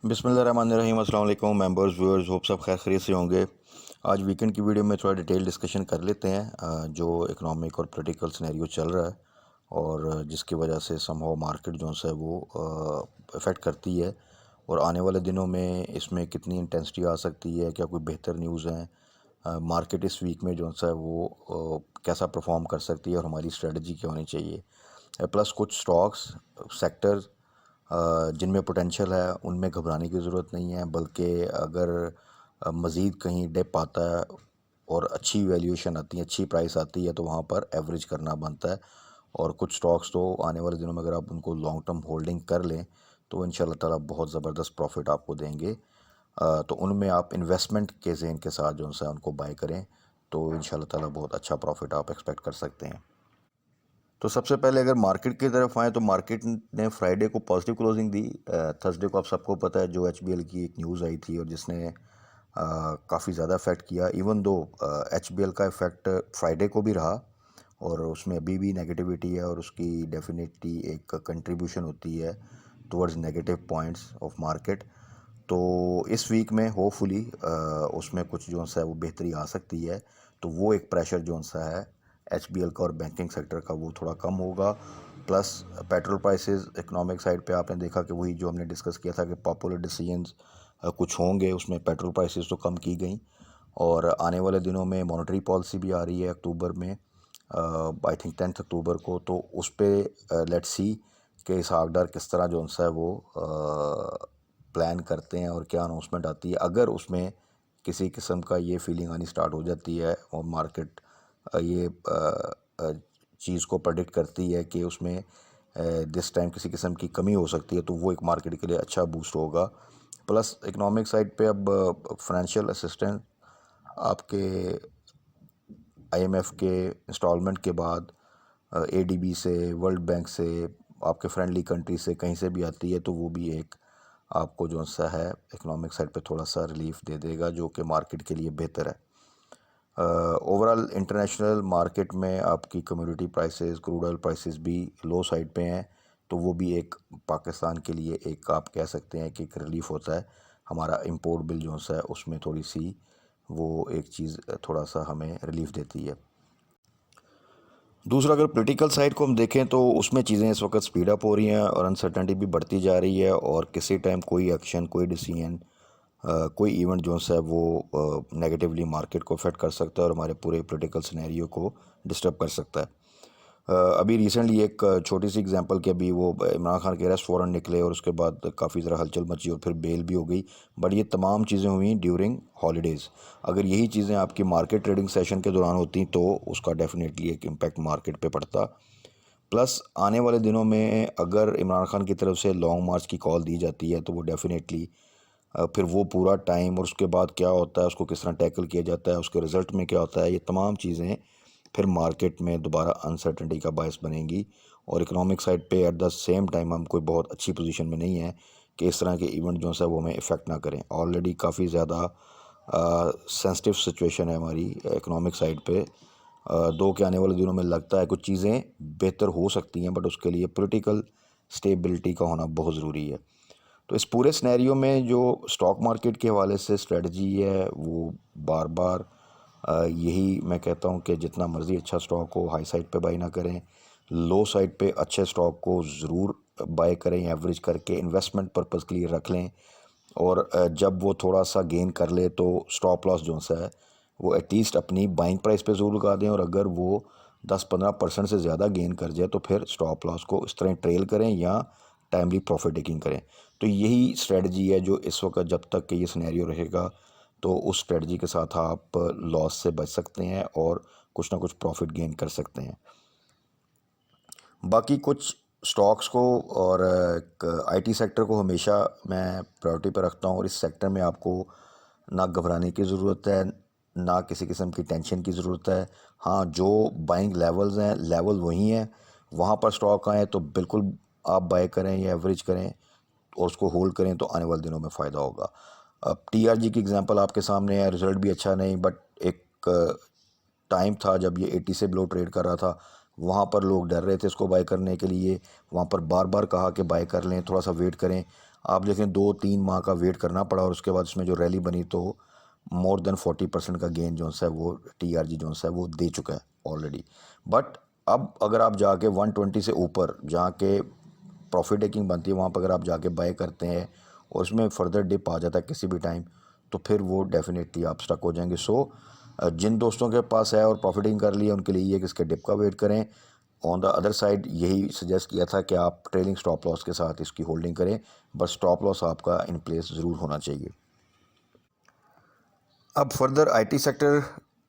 बिस्मिल्लाहिर्रहमानिर्रहीम। अस्सलाम वालेकुम मेंबर्स व्यूअर्स, होप सब खैर खैरियत से होंगे। आज वीकेंड की वीडियो में थोड़ा डिटेल डिस्कशन कर लेते हैं जो इकोनॉमिक और पॉलिटिकल सिनेरियो चल रहा है और जिसकी वजह से समहाउ मार्केट जो है वो इफ़ेक्ट करती है और आने वाले दिनों में इसमें कितनी इंटेंसिटी आ सकती है, क्या कोई बेहतर न्यूज़ हैं, मार्केट इस वीक में जो है वो कैसा परफॉर्म कर सकती है और हमारी स्ट्रेटजी क्या होनी चाहिए। प्लस कुछ स्टॉक्स सेक्टर्स जिनमें पोटेंशियल है उनमें घबराने की ज़रूरत नहीं है, बल्कि अगर मज़ीद कहीं डिप आता है और अच्छी वैल्यूएशन आती है, अच्छी प्राइस आती है, तो वहाँ पर एवरेज करना बनता है। और कुछ स्टॉक्स तो आने वाले दिनों में अगर आप उनको लॉन्ग टर्म होल्डिंग कर लें तो इंशाल्लाह ताला बहुत ज़बरदस्त प्रॉफिट आपको देंगे। तो उनमें आप इन्वेस्टमेंट के ज़हन के साथ जो है उनको बाय करें तो इंशाल्लाह ताला बहुत अच्छा प्रॉफिट आप एक्सपेक्ट कर सकते हैं। तो सबसे पहले अगर मार्केट की तरफ आएँ तो मार्केट ने फ्राइडे को पॉजिटिव क्लोजिंग दी। थर्सडे को आप सबको पता है जो एचबीएल की एक न्यूज़ आई थी और जिसने काफ़ी ज़्यादा इफ़ेक्ट किया। इवन दो एचबीएल का इफ़ेक्ट फ्राइडे को भी रहा और उसमें अभी भी नेगेटिविटी है और उसकी डेफिनेटली एक कंट्रीब्यूशन होती है towards negative points of market. तो इस वीक में होपफुली उसमें कुछ जो सा है वो बेहतरी आ सकती है, तो वो एक प्रेशर जो सा है एचबीएल का और बैंकिंग सेक्टर का वो थोड़ा कम होगा। Plus petrol prices economic side पे आपने देखा कि वही जो हमने डिस्कस किया था कि पॉपुलर डिसीजंस कुछ होंगे, उसमें पेट्रोल प्राइसेस तो कम की गई और आने वाले दिनों में मॉनेटरी पॉलिसी भी आ रही है अक्टूबर में, आई थिंक 10 अक्टूबर को। तो उस पर लेट्स सी के हिसाबदार किस तरह जो सा है वो प्लान करते हैं और क्या अनाउंसमेंट आती है। अगर उसमें किसी किस्म का ये फीलिंग आनी स्टार्ट हो जाती है और मार्केट ये चीज़ को प्रेडिक्ट करती है कि उसमें दिस टाइम किसी किस्म की कमी हो सकती है, तो वो एक मार्केट के लिए अच्छा बूस्ट होगा। प्लस इकोनॉमिक साइड पे अब फाइनेंशियल असिस्टेंस आपके आईएमएफ के इंस्टॉलमेंट के बाद एडीबी से, वर्ल्ड बैंक से, आपके फ्रेंडली कंट्री से कहीं से भी आती है, तो वो भी एक आपको जो सा है इकोनॉमिक साइड पे थोड़ा सा रिलीफ दे देगा जो कि मार्केट के लिए बेहतर है। ओवरऑल इंटरनेशनल मार्केट में आपकी community prices, crude oil prices भी लो साइड पे हैं, तो वो भी एक पाकिस्तान के लिए एक आप कह सकते हैं कि एक रिलीफ होता है। हमारा इंपोर्ट बिल जो सा है उसमें थोड़ी सी वो एक चीज़ थोड़ा सा हमें रिलीफ देती है। दूसरा अगर पॉलिटिकल साइड को हम देखें तो उसमें चीज़ें इस वक्त स्पीड अप हो रही हैं और अनसर्टेनिटी भी बढ़ती जा रही है और किसी टाइम कोई एक्शन, कोई डिसीजन, कोई इवेंट जो है वो नेगेटिवली मार्केट को अफेक्ट कर सकता है और हमारे पूरे पॉलिटिकल सिनेरियो को डिस्टर्ब कर सकता है। अभी रिसेंटली एक छोटी सी एग्जांपल कि अभी वो इमरान खान के अरेस्ट वारंट निकले और उसके बाद काफ़ी ज़रा हलचल मची और फिर बेल भी हो गई। बट ये तमाम चीज़ें हुई ड्यूरिंग हॉलीडेज़। अगर यही चीज़ें आपकी मार्केट ट्रेडिंग सेशन के दौरान होती तो उसका डेफिनेटली एक इम्पैक्ट मार्केट पे पड़ता। प्लस आने वाले दिनों में अगर इमरान खान की तरफ से लॉन्ग मार्च की कॉल दी जाती है तो वो डेफिनेटली फिर वो पूरा टाइम और उसके बाद क्या होता है, उसको किस तरह टैकल किया जाता है, उसके रिज़ल्ट में क्या होता है, ये तमाम चीज़ें फिर मार्केट में दोबारा अनसर्टेनिटी का बायस बनेंगी और इकोनॉमिक साइड पे एट द सेम टाइम हम कोई बहुत अच्छी पोजीशन में नहीं है कि इस तरह के इवेंट जो है वो हमें इफ़ेक्ट ना करें। ऑलरेडी काफ़ी ज़्यादा सेंसिटिव सिचुएशन है हमारी इकोनॉमिक साइड पे। दो के आने वाले दिनों में लगता है कुछ चीज़ें बेहतर हो सकती हैं, बट उसके लिए पॉलिटिकल स्टेबिलिटी का होना बहुत ज़रूरी है। तो इस पूरे सिनेरियो में जो स्टॉक मार्केट के हवाले से स्ट्रेटजी है वो बार बार यही मैं कहता हूँ कि जितना मर्ज़ी अच्छा स्टॉक हो हाई साइड पे बाई ना करें, लो साइड पे अच्छे स्टॉक को ज़रूर बाय करें, एवरेज करके इन्वेस्टमेंट पर्पज़ के लिए रख लें और जब वो थोड़ा सा गेन कर ले तो स्टॉप लॉस जो सा है वो एटलीस्ट अपनी बाइंग प्राइस पे ज़रूर लगा दें और अगर वो 10-15% से ज़्यादा गेन कर जाए तो फिर स्टॉप लॉस को इस तरह ट्रेल करें या टाइमली प्रॉफिट टेकिंग करें। तो यही स्ट्रेटजी है जो इस वक्त जब तक कि ये सिनेरियो रहेगा तो उस स्ट्रेटजी के साथ आप लॉस से बच सकते हैं और कुछ ना कुछ प्रॉफिट गेन कर सकते हैं। बाकी कुछ स्टॉक्स को और आईटी सेक्टर को हमेशा मैं प्रायोरिटी पर रखता हूँ और इस सेक्टर में आपको ना घबराने की ज़रूरत है, ना किसी किस्म की टेंशन की ज़रूरत है। हाँ, जो बाइंग लेवल्स हैं लेवल वही हैं, वहाँ पर स्टॉक आए तो बिल्कुल आप बाय करें या एवरेज करें और उसको होल्ड करें तो आने वाले दिनों में फ़ायदा होगा। अब टीआरजी की एग्जांपल आपके सामने है, रिज़ल्ट भी अच्छा नहीं बट एक टाइम था जब ये 80 से बिलो ट्रेड कर रहा था, वहाँ पर लोग डर रहे थे इसको बाय करने के लिए, वहाँ पर बार बार कहा कि बाय कर लें, थोड़ा सा वेट करें। आप देखें 2-3 माह का वेट करना पड़ा और उसके बाद उसमें जो रैली बनी तो मोर देन 40% का गेन जो है वो TRG जो है वो दे चुका है ऑलरेडी। बट अब अगर आप जाके 120 से ऊपर जहाँ के प्रॉफिट टेकिंग बनती है वहाँ पर अगर आप जाके बाय करते हैं और उसमें फर्दर डिप आ जाता है किसी भी टाइम, तो फिर वो डेफिनेटली आप स्टक हो जाएंगे। सो जिन दोस्तों के पास है और प्रॉफिटिंग कर लिया उनके लिए ये कि इसके डिप का वेट करें। ऑन द अदर साइड यही सजेस्ट किया था कि आप ट्रेलिंग स्टॉप लॉस के साथ इसकी होल्डिंग करें, बस स्टॉप लॉस आपका इन प्लेस ज़रूर होना चाहिए। अब फर्दर IT सेक्टर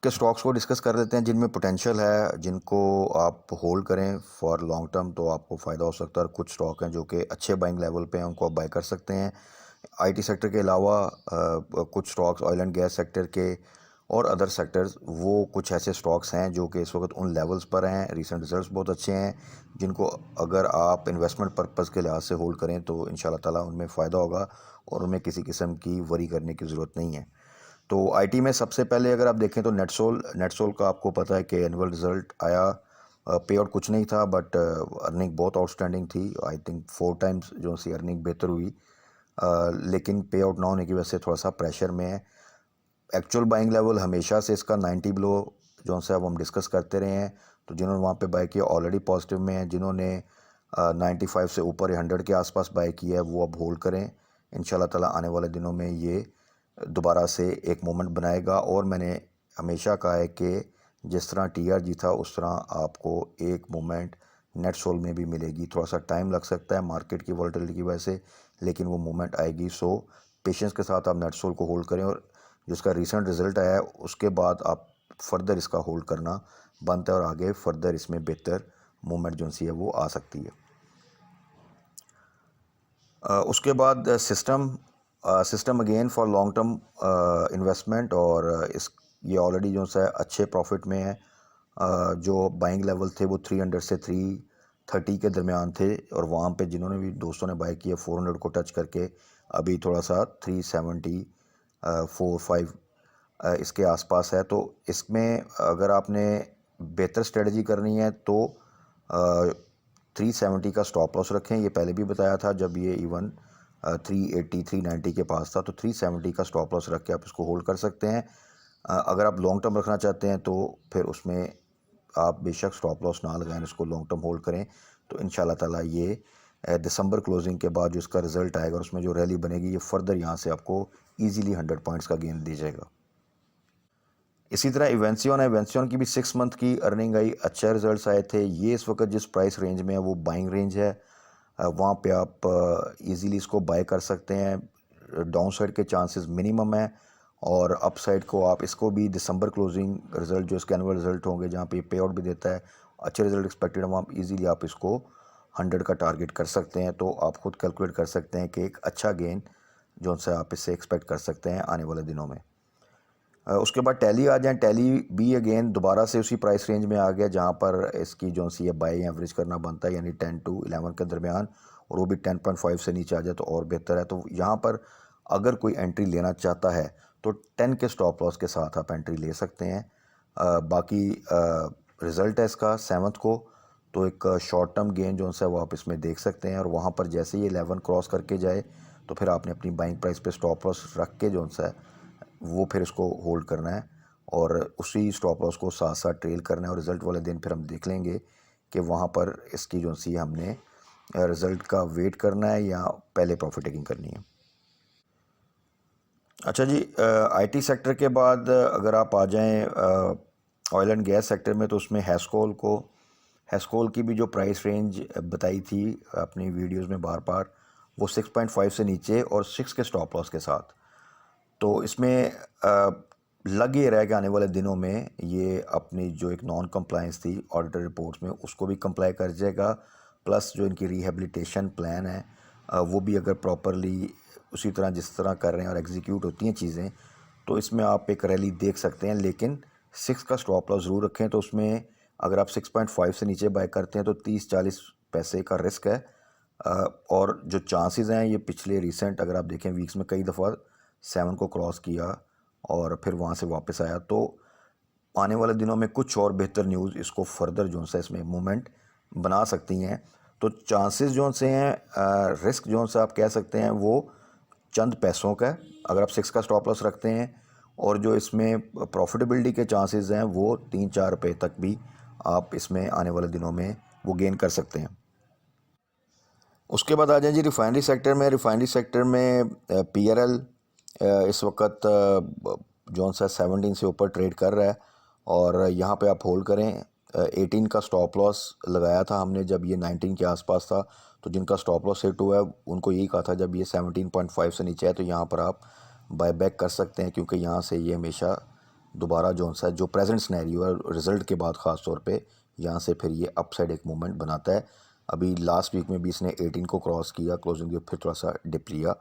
के स्टॉक्स को डिस्कस कर लेते हैं जिनमें पोटेंशियल है, जिनको आप होल्ड करें फॉर लॉन्ग टर्म तो आपको फ़ायदा हो सकता है। और कुछ स्टॉक हैं जो कि अच्छे बाइंग लेवल पे हैं, उनको आप बाय कर सकते हैं। IT सेक्टर के अलावा कुछ stocks oil and gas sector के और अदर सेक्टर्स, वो कुछ ऐसे स्टॉक्स हैं जो कि इस वक्त उन लेवल्स पर हैं, रीसेंट रिजल्ट्स बहुत अच्छे हैं, जिनको अगर आप इन्वेस्टमेंट पर्पज़ के लिहाज से होल्ड करें तो इंशाल्लाह ताला उनमें फ़ायदा होगा और उनमें किसी किस्म की वरी करने की ज़रूरत नहीं है। तो IT में सबसे पहले अगर आप देखें तो नेटसोल का आपको पता है कि एनुअल रिज़ल्ट आया। पे आउट कुछ नहीं था बट अर्निंग बहुत आउटस्टैंडिंग थी। आई थिंक 4 टाइम्स जो सी अर्निंग बेहतर हुई। लेकिन पे आउट ना होने की वजह से थोड़ा सा प्रेशर में है। एक्चुअल बाइंग लेवल हमेशा से इसका 90 बिलो जो से अब हम डिस्कस करते रहे हैं। तो जिन्होंने वहाँ पे बाय किया ऑलरेडी पॉजिटिव में है, जिन्होंने 95 से ऊपर या 100 के आसपास बाय किया है वो अब होल्ड करें। इंशाल्लाह ताला आने वाले दिनों में ये दोबारा से एक मोमेंट बनाएगा। और मैंने हमेशा कहा है कि जिस तरह TRG था उस तरह आपको एक मोमेंट नेट सोल में भी मिलेगी। थोड़ा सा टाइम लग सकता है मार्केट की वॉलेटिलिटी की वजह से, लेकिन वो मोमेंट आएगी। सो पेशेंस के साथ आप नेट सोल को होल्ड करें और जिसका रिसेंट रिज़ल्ट आया है उसके बाद आप फर्दर इसका होल्ड करना बनता है और आगे फर्दर इसमें बेहतर मूवमेंट जो सी है वो आ सकती है। उसके बाद system again for long term investment और इस ये ऑलरेडी जो है अच्छे प्रॉफिट में है। जो बाइंग लेवल थे वो 300 से 330 के दरमियान थे और वहाँ पे जिन्होंने भी दोस्तों ने बाय किया 400 को टच करके अभी थोड़ा सा 370 4-5 इसके आसपास है। तो इसमें अगर आपने बेहतर स्ट्रेटजी करनी है तो 370 का स्टॉप लॉस रखें। ये पहले भी बताया था जब ये इवन 380 390 के पास था, तो 370 का स्टॉप लॉस रख के आप इसको होल्ड कर सकते हैं। अगर आप लॉन्ग टर्म रखना चाहते हैं तो फिर उसमें आप बेशक स्टॉप लॉस ना लगाएं, उसको लॉन्ग टर्म होल्ड करें। तो इंशाल्लाह ताला ये दिसंबर क्लोजिंग के बाद जो इसका रिजल्ट आएगा और उसमें जो रैली बनेगी ये फर्दर यहाँ से आपको ईजिली 100 पॉइंट्स का गेन दीजिएगा। इसी तरह इवेंसियन की भी 6 मंथ की अर्निंग आई, अच्छे रिजल्ट्स आए थे। ये इस वक्त जिस प्राइस रेंज में है वो बाइंग रेंज है। वहाँ पे आप इजीली इसको बाय कर सकते हैं। डाउन साइड के चांसेस मिनिमम है और अप साइड को आप इसको भी दिसंबर क्लोजिंग रिजल्ट जो इसके एनुअल रिजल्ट होंगे जहाँ पे पे आउट भी देता है, अच्छे रिजल्ट एक्सपेक्टेड है, वहाँ इजीली आप इसको 100 का टारगेट कर सकते हैं। तो आप खुद कैलकुलेट कर सकते हैं कि एक अच्छा गेन जो उनसे आप इससे एक्सपेक्ट कर सकते हैं आने वाले दिनों में। उसके बाद टैली आ जाए, टैली भी अगेन दोबारा से उसी प्राइस रेंज में आ गया जहाँ पर इसकी जो सी है बाई एवरेज करना बनता है, यानी 10 to 11 के दरमियान, और वो भी 10.5 से नीचे आ जाए तो और बेहतर है। तो यहाँ पर अगर कोई एंट्री लेना चाहता है तो 10 के स्टॉप लॉस के साथ आप एंट्री ले सकते हैं। बाकी रिज़ल्ट है इसका 7th को, तो एक शॉर्ट टर्म गेन जो है वो आप इसमें देख सकते हैं। और वहाँ पर जैसे ही 11 क्रॉस करके जाए तो फिर आपने अपनी बाइंग प्राइस पे स्टॉप लॉस रख के जो है वो फिर इसको होल्ड करना है और उसी स्टॉप लॉस को साथ साथ ट्रेल करना है। और रिज़ल्ट वाले दिन फिर हम देख लेंगे कि वहाँ पर इसकी जो सी हमने रिज़ल्ट का वेट करना है या पहले प्रॉफिट टेकिंग करनी है। अच्छा जी, IT सेक्टर के बाद अगर आप आ जाएं ऑयल एंड गैस सेक्टर में, तो उसमें हैस्कोल की भी जो प्राइस रेंज बताई थी अपनी वीडियोस में बार बार, वो 6.5 से नीचे और 6 के स्टॉप लॉस के साथ। तो इसमें लग ये रहा है कि आने वाले दिनों में ये अपनी जो एक नॉन कंप्लायंस थी ऑडिटर रिपोर्ट्स में उसको भी कंप्लाई कर जाएगा। प्लस जो इनकी रिहेबिलिटेशन प्लान है वो भी अगर प्रॉपरली उसी तरह जिस तरह कर रहे हैं और एग्जीक्यूट होती हैं चीज़ें, तो इसमें आप एक रैली देख सकते हैं। लेकिन 6 का स्टॉप लॉस ज़रूर रखें। तो उसमें अगर आप 6.5 से नीचे बाय करते हैं तो 30-40 पैसे का रिस्क है। और जो चांसेस हैं ये पिछले रिसेंट अगर आप देखें वीक्स में कई दफ़ा 7 को क्रॉस किया और फिर वहाँ से वापस आया। तो आने वाले दिनों में कुछ और बेहतर न्यूज़ इसको फर्दर जो सा इसमें मूवमेंट बना सकती हैं। तो चांसेस जो से हैं, रिस्क जो सा आप कह सकते हैं वो चंद पैसों का है अगर आप 6 का स्टॉप लॉस रखते हैं, और जो इसमें प्रॉफिटेबिलिटी के चांसेस हैं वो 3-4 रुपये तक भी आप इसमें आने वाले दिनों में वो गेन कर सकते हैं। उसके बाद आ जाए जी रिफाइनरी सेक्टर में। रिफाइनरी सेक्टर में PRL इस वक्त जो सा 17 से ऊपर ट्रेड कर रहा है, और यहाँ पे आप होल्ड करें। 18 का स्टॉप लॉस लगाया था हमने जब ये 19 के आसपास था, तो जिनका स्टॉप लॉस हिट हुआ है उनको यही कहा था जब ये 17.5 से नीचे है तो यहाँ पर आप बाय बैक कर सकते हैं, क्योंकि यहाँ से ये हमेशा दोबारा जो सा जो प्रेजेंट सिनेरियो है रिज़ल्ट के बाद ख़ास तौर पे यहाँ से फिर ये अपसाइड एक मूवमेंट बनाता है। अभी लास्ट वीक में भी इसने 18 को क्रॉस किया क्लोजिंग के, फिर थोड़ा सा डिप लिया।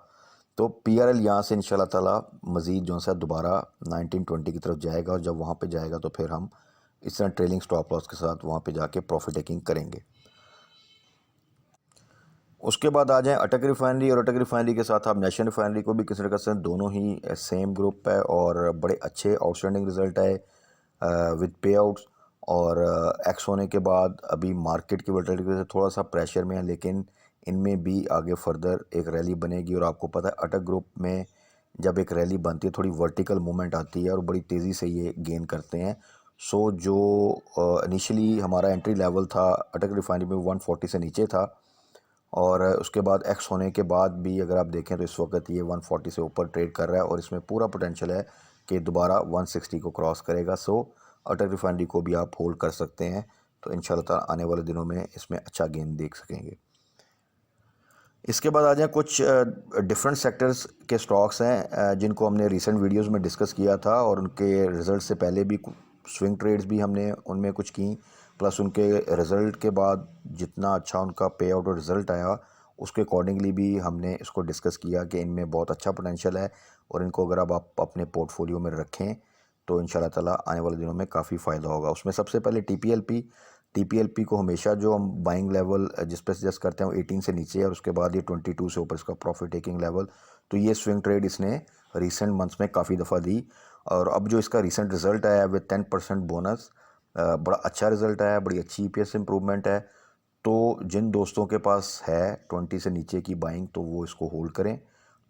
तो PRL यहाँ से इंशाल्लाह ताला मज़ीद जो सा दोबारा 19-20 की तरफ जाएगा, और जब वहाँ पे जाएगा तो फिर हम इस तरह ट्रेलिंग स्टॉप लॉस के साथ वहाँ पे जाके प्रॉफिट टेकिंग करेंगे। उसके बाद आ जाएं अटक रिफाइनरी, और अटक रिफाइनरी के साथ आप नेशन रिफाइनरी को भी कंसिडर कर सकते हैं। दोनों ही सेम ग्रुप है और बड़े अच्छे आउटस्टैंडिंग रिजल्ट है विद पे आउट्स, और एक्स होने के बाद अभी मार्केट की वोलेटिलिटी की वजह से थोड़ा सा प्रेशर में है, लेकिन इनमें भी आगे फर्दर एक रैली बनेगी। और आपको पता है अटक ग्रुप में जब एक रैली बनती है थोड़ी वर्टिकल मूवमेंट आती है और बड़ी तेज़ी से ये गेन करते हैं। सो जो इनिशियली हमारा एंट्री लेवल था अटक रिफाइनरी में 140 से नीचे था, और उसके बाद एक्स होने के बाद भी अगर आप देखें तो इस वक्त ये 140 से ऊपर ट्रेड कर रहा है, और इसमें पूरा पोटेंशियल है कि दोबारा 160 को क्रॉस करेगा। सो अटक रिफाइनरी को भी आप होल्ड कर सकते हैं, तो इंशाल्लाह ताला आने वाले दिनों में इसमें अच्छा गेन देख सकेंगे। इसके बाद आ जाए कुछ डिफरेंट सेक्टर्स के स्टॉक्स हैं जिनको हमने रिसेंट वीडियोस में डिस्कस किया था, और उनके रिज़ल्ट से पहले भी स्विंग ट्रेड्स भी हमने उनमें कुछ की, प्लस उनके रिज़ल्ट के बाद जितना अच्छा उनका पे आउट और रिज़ल्ट आया उसके अकॉर्डिंगली भी हमने इसको डिस्कस किया कि इनमें बहुत अच्छा पोटेंशियल है, और इनको अगर आप अपने पोर्टफोलियो में रखें तो इंशाल्लाह ताला आने वाले दिनों में काफ़ी फ़ायदा होगा। उसमें सबसे पहले TPLP को हमेशा जो हम बाइंग लेवल जिस पे सजेस्ट करते हैं वो 18 से नीचे है, और उसके बाद ये 22 से ऊपर इसका प्रॉफिट टेकिंग लेवल। तो ये स्विंग ट्रेड इसने रिसेंट मंथ्स में काफ़ी दफ़ा दी, और अब जो इसका रिसेंट रिज़ल्ट आया विद 10% बोनस, बड़ा अच्छा रिज़ल्ट आया, बड़ी अच्छी EPS इंप्रूवमेंट है। तो जिन दोस्तों के पास है 20 से नीचे की बाइंग तो वो इसको होल्ड करें।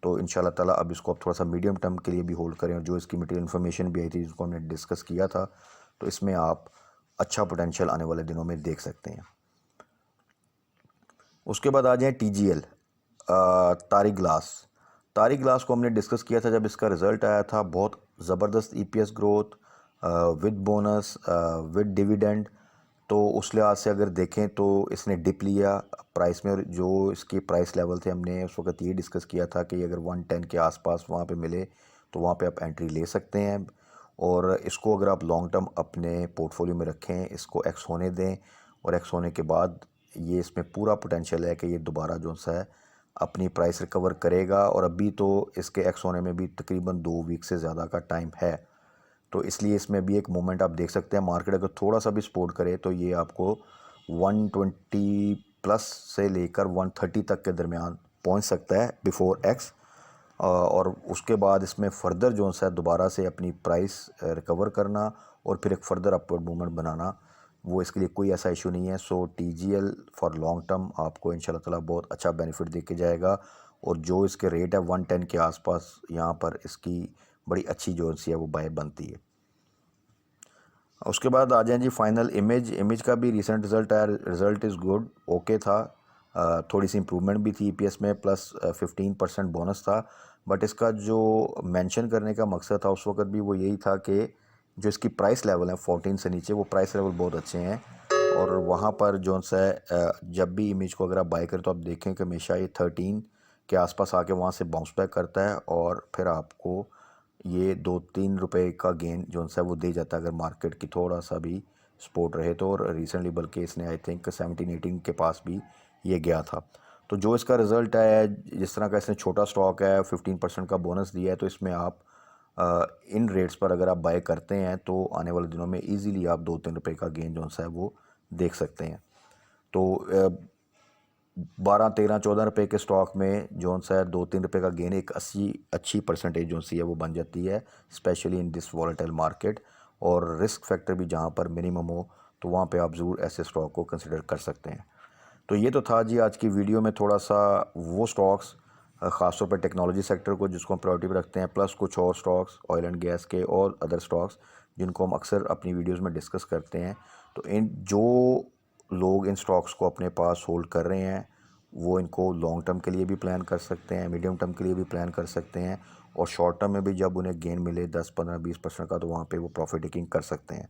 तो इंशाल्लाह ताला अब इसको आप थोड़ा सा मीडियम टर्म के लिए भी होल्ड करें, और जो इसकी मटेरियल इन्फॉर्मेशन भी आई थी जिसको हमने डिस्कस किया था, तो इसमें आप अच्छा पोटेंशियल आने वाले दिनों में देख सकते हैं। उसके बाद आ जाए TGL, तारी ग्लास को हमने डिस्कस किया था जब इसका रिज़ल्ट आया था। बहुत ज़बरदस्त EPS growth with bonus with dividend. तो उस लिहाज से अगर देखें तो इसने डिप लिया प्राइस में, और जो इसके प्राइस लेवल थे हमने उस वक्त ये डिस्कस किया था कि अगर 110 के आसपास वहाँ पे मिले तो वहाँ पे आप एंट्री ले सकते हैं, और इसको अगर आप लॉन्ग टर्म अपने पोर्टफोलियो में रखें, इसको एक्स होने दें, और एक्स होने के बाद ये इसमें पूरा पोटेंशियल है कि ये दोबारा जो सा है अपनी प्राइस रिकवर करेगा, और अभी तो इसके एक्स होने में भी तकरीबन 2 वीक से ज़्यादा का टाइम है। तो इसलिए इसमें भी एक मोमेंट आप देख सकते हैं। मार्केट अगर थोड़ा सा भी सपोर्ट करे तो ये आपको 120 प्लस से लेकर 130 तक के दरमियान पहुंच सकता है बिफोर एक्स, और उसके बाद इसमें फ़र्दर जो सा दोबारा से अपनी प्राइस रिकवर करना और फिर एक फ़र्दर अपवर्ड मूवमेंट बनाना, वो इसके लिए कोई ऐसा इशू नहीं है। सो TGL फॉर लॉन्ग टर्म आपको इंशाल्लाह ताला बहुत अच्छा बेनिफिट दे के जाएगा, और जो इसके रेट है 110 के आसपास यहाँ पर इसकी बड़ी अच्छी जो सी है वो बाय बनती है। उसके बाद आ जाए जी फाइनल इमेज का भी रिसेंट रिज़ल्ट आया। रिज़ल्ट इज़ गुड, ओके था। थोड़ी सी इम्प्रूवमेंट भी थी EPS में, प्लस 15% बोनस था। बट इसका जो मेंशन करने का मकसद था उस वक्त भी वो यही था कि जो इसकी प्राइस लेवल है 14 से नीचे, वो प्राइस लेवल बहुत अच्छे हैं, और वहाँ पर जो सा जब भी इमेज को अगर आप बाय करें तो आप देखें कि हमेशा ये 13 के आसपास आके वहाँ से बाउंस बैक करता है, और फिर आपको ये 2-3 रुपए का गेन जो सा वो दे जाता है अगर मार्केट की थोड़ा सा भी सपोर्ट रहे तो। और रिसेंटली बल्कि इसने आई थिंक 17-18 के पास भी ये गया था। तो जो इसका रिज़ल्ट है, जिस तरह का इसने छोटा स्टॉक है, 15% का बोनस दिया है, तो इसमें आप इन रेट्स पर अगर आप बाय करते हैं तो आने वाले दिनों में ईज़िली आप 2-3 रुपये का गेन जो सा है वो देख सकते हैं। तो 12-13-14 रुपये के स्टॉक में जो सा है 2-3 रुपये का गेन एक अच्छी परसेंटेज जो सी है वो बन जाती है, specially in this volatile market. और रिस्क फैक्टर भी जहाँ पर मिनिमम हो तो वहाँ पे आप ज़रूर ऐसे स्टॉक को कंसिडर कर सकते हैं। तो ये तो था जी आज की वीडियो में थोड़ा सा वो स्टॉक्स, ख़ासतौर पर टेक्नोलॉजी सेक्टर को जिसको हम प्रायोरिटी पे रखते हैं, प्लस कुछ और स्टॉक्स ऑयल एंड गैस के और अदर स्टॉक्स जिनको हम अक्सर अपनी वीडियोस में डिस्कस करते हैं। तो इन जो लोग इन स्टॉक्स को अपने पास होल्ड कर रहे हैं वो इनको लॉन्ग टर्म के लिए भी प्लान कर सकते हैं, मीडियम टर्म के लिए भी प्लान कर सकते हैं, और शॉर्ट टर्म में भी जब उन्हें गेन मिले 10, 15, 20% का तो वहाँ पे वो प्रॉफिट टेकिंग कर सकते हैं।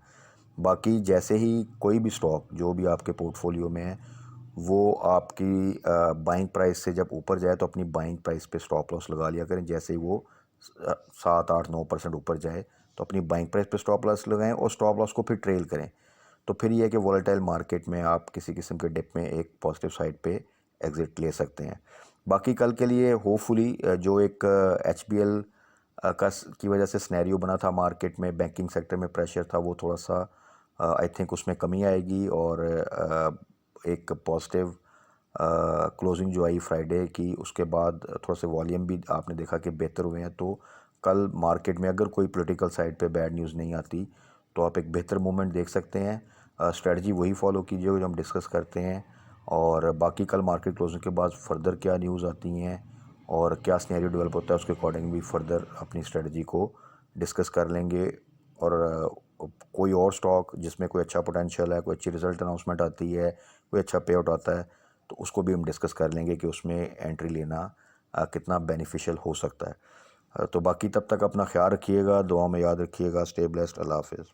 बाकी जैसे ही कोई भी स्टॉक जो भी आपके पोर्टफोलियो में है वो आपकी बाइंग प्राइस से जब ऊपर जाए तो अपनी बाइंग प्राइस पे स्टॉप लॉस लगा लिया करें। जैसे ही वो 7, 8, 9% ऊपर जाए तो अपनी बाइंग प्राइस पे स्टॉप लॉस लगाएं और स्टॉप लॉस को फिर ट्रेल करें। तो फिर ये है कि वॉलेटाइल मार्केट में आप किसी किस्म के डिप में एक पॉजिटिव साइड पे एग्ज़िट ले सकते हैं। बाकी कल के लिए होपफुली जो एक HBL की वजह से सिनेरियो बना था मार्केट में, बैंकिंग सेक्टर में प्रेशर था, वो थोड़ा सा आई थिंक उसमें कमी आएगी और एक पॉजिटिव क्लोजिंग जो आई फ्राइडे की उसके बाद थोड़ा सा वॉल्यूम भी आपने देखा कि बेहतर हुए हैं। तो कल मार्केट में अगर कोई पॉलिटिकल साइड पे बैड न्यूज़ नहीं आती तो आप एक बेहतर मूवमेंट देख सकते हैं। स्ट्रेटजी वही फॉलो कीजिए जो हम डिस्कस करते हैं, और बाकी कल मार्केट क्लोजिंग के बाद फर्दर क्या न्यूज़ आती हैं और क्या सिनेरियो डेवलप होता है उसके अकॉर्डिंग भी फर्दर अपनी स्ट्रेटजी को डिस्कस कर लेंगे। और कोई और स्टॉक जिसमें कोई अच्छा पोटेंशियल है, कोई अच्छी रिजल्ट अनाउंसमेंट आती है, कोई अच्छा पे आउट आता है तो उसको भी हम डिस्कस कर लेंगे कि उसमें एंट्री लेना कितना बेनिफिशियल हो सकता है। तो बाकी तब तक अपना ख्याल रखिएगा, दुआ में याद रखिएगा। Stay blessed. अल्लाह हाफिज़।